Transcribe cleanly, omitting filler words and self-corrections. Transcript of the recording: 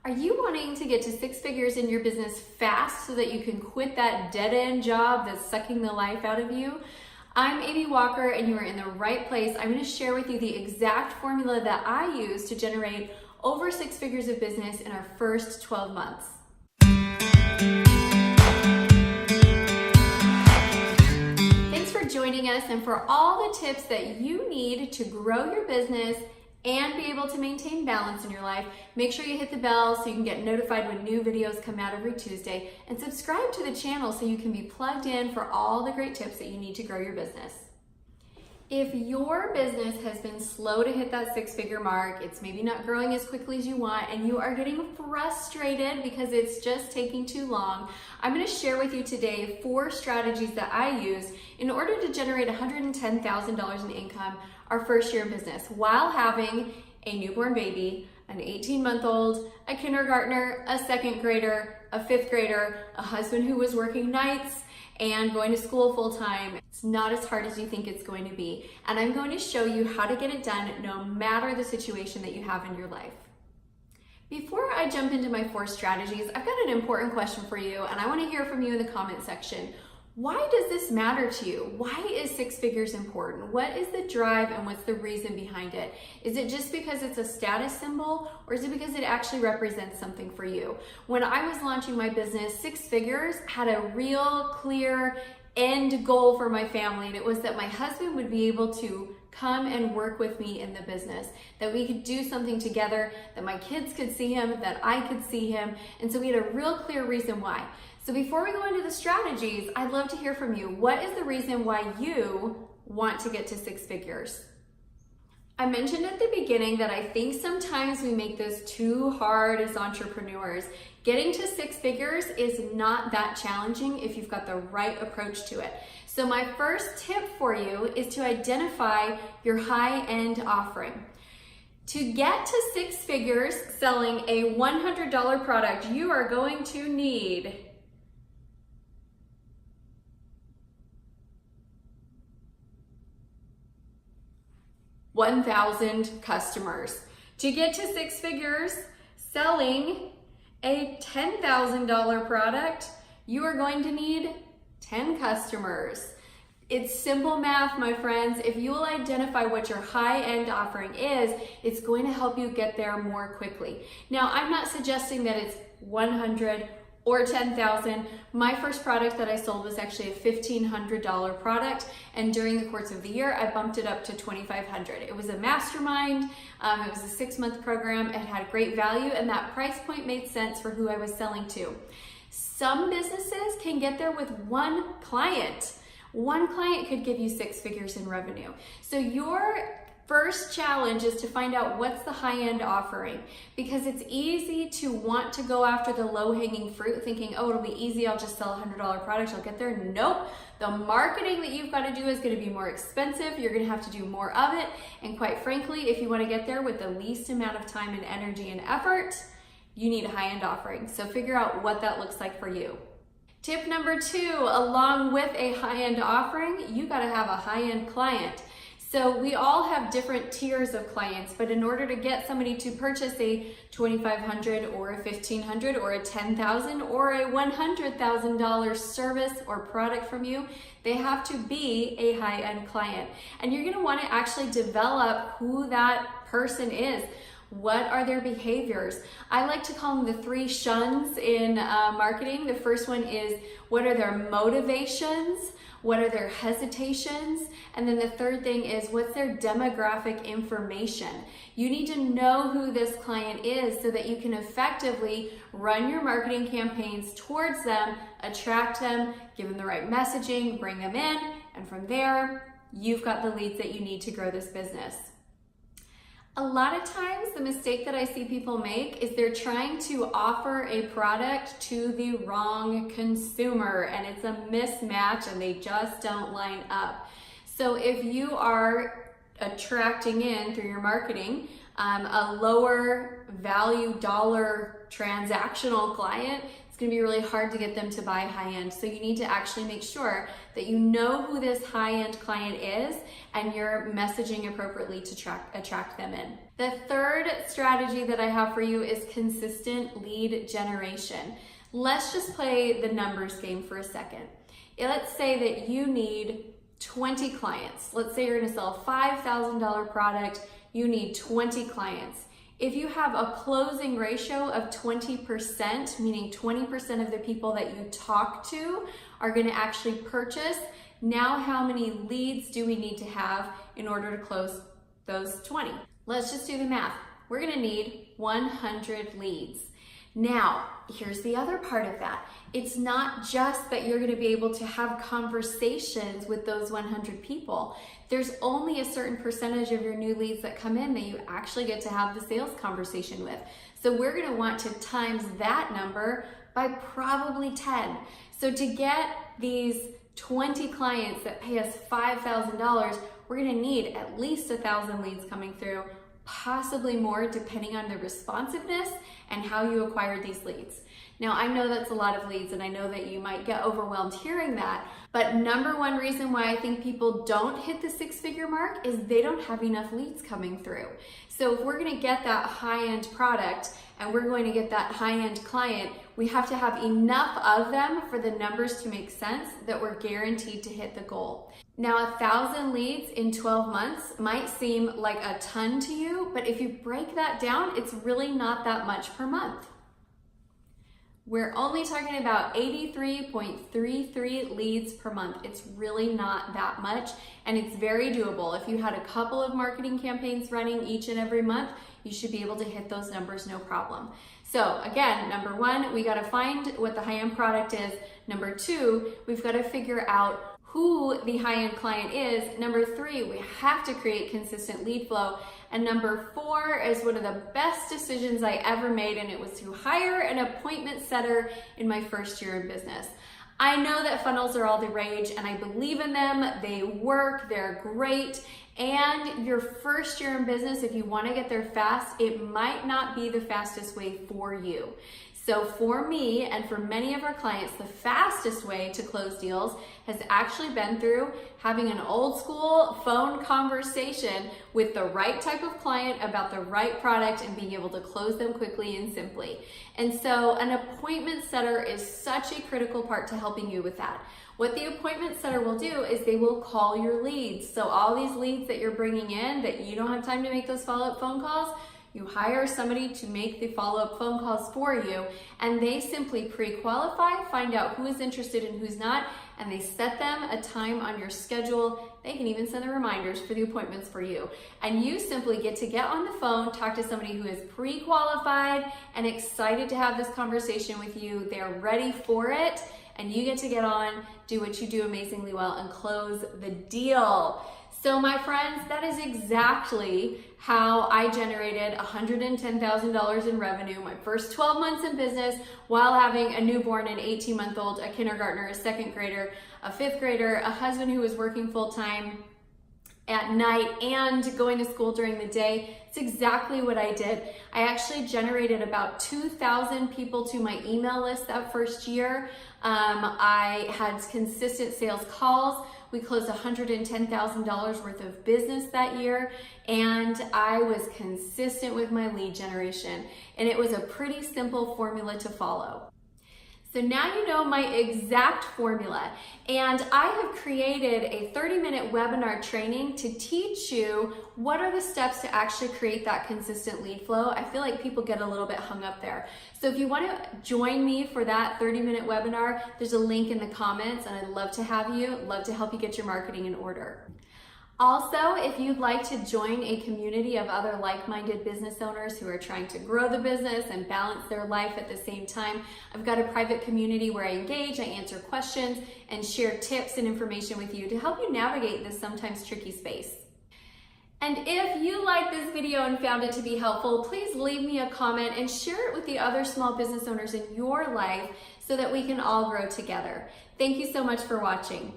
Are you wanting to get to six figures in your business fast so that you can quit that dead-end job that's sucking the life out of you? I'm Amy Walker and you are in the right place. I'm going to share with you the exact formula that I use to generate over six figures of business in our first 12 months. Thanks for joining us and for all the tips that you need to grow your business and be able to maintain balance in your life. Make sure you hit the bell so you can get notified when new videos come out every Tuesday, and subscribe to the channel so you can be plugged in for all the great tips that you need to grow your business. If your business has been slow to hit that six-figure mark, it's maybe not growing as quickly as you want, and you are getting frustrated because it's just taking too long, I'm going to share with you today 4 strategies that I use in order to generate $110,000 in income our first year in business while having a newborn baby, an 18-month-old, a kindergartner, a second grader, a fifth grader, a husband who was working nights, and going to school full-time. It's not as hard as you think it's going to be. And I'm going to show you how to get it done no matter the situation that you have in your life. Before I jump into my 4 strategies, I've got an important question for you, and I want to hear from you in the comment section. Why does this matter to you? Why is six figures important? What is the drive and what's the reason behind it? Is it just because it's a status symbol, or is it because it actually represents something for you? When I was launching my business, six figures had a real clear end goal for my family, and it was that my husband would be able to come and work with me in the business, that we could do something together, that my kids could see him, that I could see him, and so we had a real clear reason why. So before we go into the strategies, I'd love to hear from you. What is the reason why you want to get to six figures? I mentioned at the beginning that I think sometimes we make this too hard as entrepreneurs. Getting to six figures is not that challenging if you've got the right approach to it. So my first tip for you is to identify your high-end offering. To get to six figures selling a $100 product, you are going to need 1,000 customers. To get to six figures selling a $10,000 product, you are going to need 10 customers. It's simple math, my friends. If you will identify what your high-end offering is, it's going to help you get there more quickly. Now, I'm not suggesting that it's 100 or 10,000. My first product that I sold was actually a $1,500 product, and during the course of the year, I bumped it up to $2,500. It was a mastermind. It was a 6-month program. It had great value, and that price point made sense for who I was selling to. Some businesses can get there with one client. One client could give you six figures in revenue. So your first challenge is to find out what's the high-end offering, because it's easy to want to go after the low-hanging fruit thinking, oh, it'll be easy, I'll just sell a $100 product, I'll get there. Nope. The marketing that you've got to do is going to be more expensive. You're going to have to do more of it. And quite frankly, if you want to get there with the least amount of time and energy and effort, you need a high-end offering. So figure out what that looks like for you. Tip number 2, along with a high-end offering, you got to have a high-end client. So we all have different tiers of clients, but in order to get somebody to purchase a $2,500 or a $1,500 or a $10,000 or a $100,000 service or product from you, they have to be a high-end client. And you're gonna wanna actually develop who that person is. What are their behaviors? I like to call them the 3 shuns in marketing. The first one is, what are their motivations? What are their hesitations? And then the third thing is, what's their demographic information? You need to know who this client is so that you can effectively run your marketing campaigns towards them, attract them, give them the right messaging, bring them in, and from there, you've got the leads that you need to grow this business. A lot of times the mistake that I see people make is they're trying to offer a product to the wrong consumer, and it's a mismatch and they just don't line up. So if you are attracting in through your marketing a lower value dollar transactional client, it's going to be really hard to get them to buy high end. So you need to actually make sure that you know who this high end client is and you're messaging appropriately to attract them in. The third strategy that I have for you is consistent lead generation. Let's just play the numbers game for a second. Let's say that you need 20 clients. Let's say you're gonna sell a $5,000 product, you need 20 clients. If you have a closing ratio of 20%, meaning 20% of the people that you talk to are gonna actually purchase, now how many leads do we need to have in order to close those 20? Let's just do the math. We're gonna need 100 leads. Now, here's the other part of that. It's not just that you're gonna be able to have conversations with those 100 people. There's only a certain percentage of your new leads that come in that you actually get to have the sales conversation with. So we're gonna want to times that number by probably 10. So to get these 20 clients that pay us $5,000, we're gonna need at least 1,000 leads coming through, possibly more depending on the responsiveness and how you acquire these leads. Now, I know that's a lot of leads and I know that you might get overwhelmed hearing that, but number one reason why I think people don't hit the six-figure mark is they don't have enough leads coming through. So if we're gonna get that high-end product and we're going to get that high-end client, we have to have enough of them for the numbers to make sense that we're guaranteed to hit the goal. Now, 1,000 leads in 12 months might seem like a ton to you, but if you break that down, it's really not that much per month. We're only talking about 83.33 leads per month. It's really not that much, and it's very doable. If you had a couple of marketing campaigns running each and every month, you should be able to hit those numbers no problem. So again, number one, we gotta find what the high-end product is. Number two, we've gotta figure out who the high-end client is. Number three, we have to create consistent lead flow. And number four is one of the best decisions I ever made, and it was to hire an appointment setter in my first year in business. I know that funnels are all the rage and I believe in them. They work, they're great. And your first year in business, if you wanna get there fast, it might not be the fastest way for you. So for me and for many of our clients, the fastest way to close deals has actually been through having an old school phone conversation with the right type of client about the right product and being able to close them quickly and simply. And so an appointment setter is such a critical part to helping you with that. What the appointment setter will do is they will call your leads. So all these leads that you're bringing in that you don't have time to make those follow-up phone calls, you hire somebody to make the follow-up phone calls for you, and they simply pre-qualify, find out who is interested and who's not, and they set them a time on your schedule. They can even send the reminders for the appointments for you. And you simply get to get on the phone, talk to somebody who is pre-qualified and excited to have this conversation with you. They're ready for it, and you get to get on, do what you do amazingly well, and close the deal. So my friends, that is exactly how I generated $110,000 in revenue my first 12 months in business while having a newborn, an 18-month-old, a kindergartner, a second grader, a fifth grader, a husband who was working full-time at night and going to school during the day. It's exactly what I did. I actually generated about 2,000 people to my email list that first year. I had consistent sales calls. We closed $110,000 worth of business that year, and I was consistent with my lead generation, and it was a pretty simple formula to follow. So now you know my exact formula, and I have created a 30-minute webinar training to teach you what are the steps to actually create that consistent lead flow. I feel like people get a little bit hung up there. So if you want to join me for that 30-minute webinar, there's a link in the comments, and I'd love to have you, love to help you get your marketing in order. Also, if you'd like to join a community of other like-minded business owners who are trying to grow the business and balance their life at the same time, I've got a private community where I engage, I answer questions, and share tips and information with you to help you navigate this sometimes tricky space. And if you liked this video and found it to be helpful, please leave me a comment and share it with the other small business owners in your life so that we can all grow together. Thank you so much for watching.